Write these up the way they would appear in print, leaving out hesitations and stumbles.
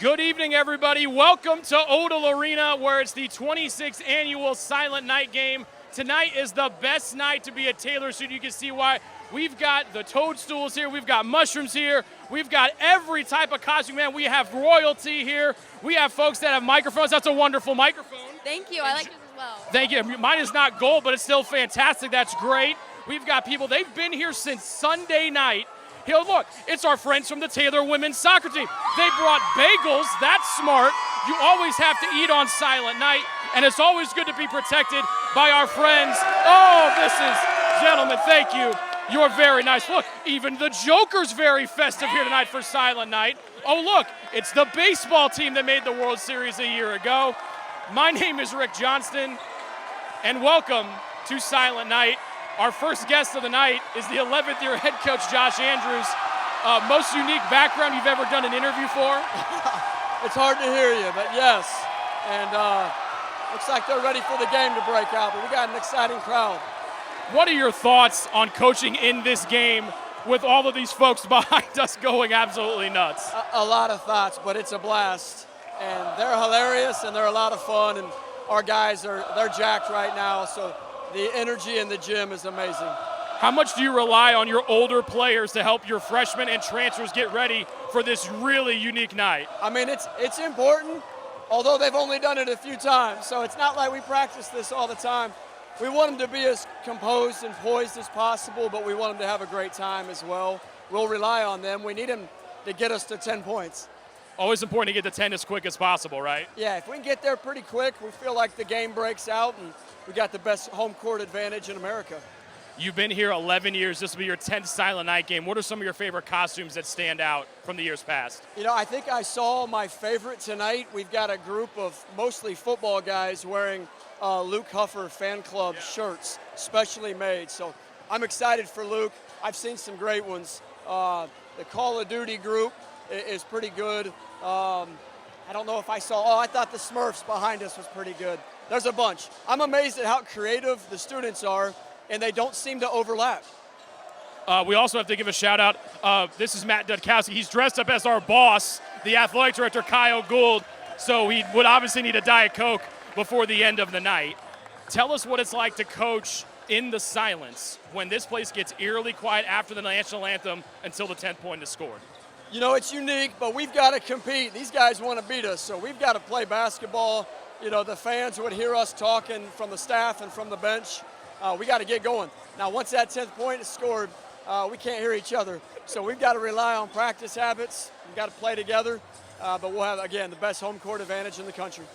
Good evening, everybody. Welcome to Odell Arena, where it's the 26th annual Silent Night game. Tonight is the best night to be at Taylor Street. You can see why. We've got the toadstools here. We've got mushrooms here. We've got every type of costume, man. We have royalty here. We have folks that have microphones. That's a wonderful microphone. Thank you. I like this as well. Thank you. Mine is not gold, but it's still fantastic. That's great. We've got people. They've been here since Sunday night. Here, look, it's our friends from the Taylor women's soccer team. They brought bagels. That's smart. You always have to eat on Silent Night, and it's always good to be protected by our friends. Oh, this is, gentlemen, thank you. You're very nice. Look, even the Joker's very festive here tonight for Silent Night. Oh, look, it's the baseball team that made the World Series a year ago. My name is Rick Johnston, and welcome to Silent Night. Our first guest of the night is the 11th year head coach, Josh Andrews. Most unique background you've ever done an interview for? It's hard to hear you, but yes. And looks like they're ready for the game to break out, but we got an exciting crowd. What are your thoughts on coaching in this game with all of these folks behind us going absolutely nuts? A lot of thoughts, but it's a blast. And they're hilarious, and they're a lot of fun, and our guys they're jacked right now, so the energy in the gym is amazing. How much do you rely on your older players to help your freshmen and transfers get ready for this really unique night? I mean, it's important, although they've only done it a few times, so it's not like we practice this all the time. We want them to be as composed and poised as possible, but we want them to have a great time as well. We'll rely on them. We need them to get us to 10 points. Always important to get to 10 as quick as possible, right? Yeah, if we can get there pretty quick, we feel like the game breaks out and we got the best home court advantage in America. You've been here 11 years. This will be your 10th Silent Night game. What are some of your favorite costumes that stand out from the years past? You know, I think I saw my favorite tonight. We've got a group of mostly football guys wearing Luke Huffer fan club shirts, specially made. So I'm excited for Luke. I've seen some great ones. The Call of Duty group is pretty good. I don't know if I saw, I thought the Smurfs behind us was pretty good. There's a bunch. I'm amazed at how creative the students are, and they don't seem to overlap. We also have to give a shout out. This is Matt Dudkowski. He's dressed up as our boss, the athletic director, Kyle Gould. So he would obviously need a Diet Coke before the end of the night. Tell us what it's like to coach in the silence when this place gets eerily quiet after the national anthem until the 10th point is scored. You know, it's unique, but we've got to compete. These guys want to beat us, so we've got to play basketball. You know, the fans would hear us talking from the staff and from the bench. We got to get going. Now, once that 10th point is scored, we can't hear each other. So we've got to rely on practice habits. We've got to play together. But we'll have, again, the best home court advantage in the country.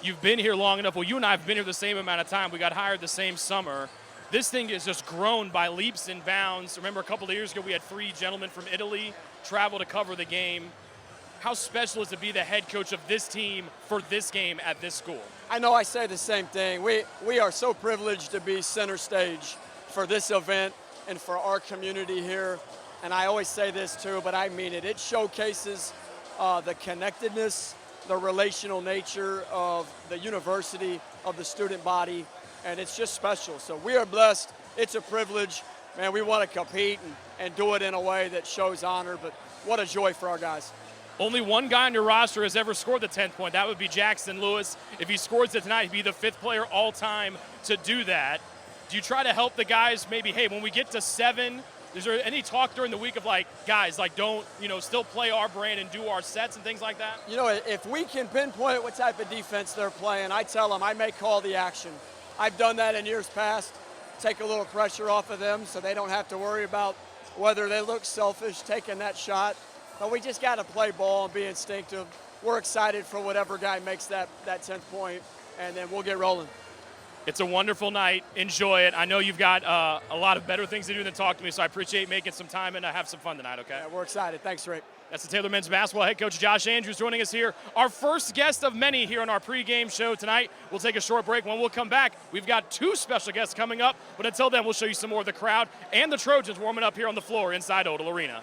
You've been here long enough. Well, you and I have been here the same amount of time. We got hired the same summer. This thing has just grown by leaps and bounds. Remember a couple of years ago we had 3 gentlemen from Italy travel to cover the game. How special is it to be the head coach of this team for this game at this school? I know I say the same thing. We are so privileged to be center stage for this event and for our community here. And I always say this too, but I mean it. It showcases the connectedness, the relational nature of the university, of the student body, and it's just special. So we are blessed. It's a privilege. Man, we want to compete and do it in a way that shows honor, but what a joy for our guys. Only one guy on your roster has ever scored the 10th point. That would be Jackson Lewis. If he scores it tonight, he'd be the 5th player all time to do that. Do you try to help the guys maybe, hey, when we get to 7, is there any talk during the week of like, guys, like don't, still play our brand and do our sets and things like that? You know, if we can pinpoint what type of defense they're playing, I tell them I may call the action. I've done that in years past, take a little pressure off of them so they don't have to worry about whether they look selfish taking that shot. But we just got to play ball and be instinctive. We're excited for whatever guy makes that 10th point, and then we'll get rolling. It's a wonderful night. Enjoy it. I know you've got a lot of better things to do than talk to me, so I appreciate making some time and have some fun tonight, okay? Yeah, we're excited. Thanks, Rick. That's the Taylor men's basketball head coach, Josh Andrews, joining us here. Our first guest of many here on our pregame show tonight. We'll take a short break. When we'll come back, we've got 2 special guests coming up. But until then, we'll show you some more of the crowd and the Trojans warming up here on the floor inside Odell Arena.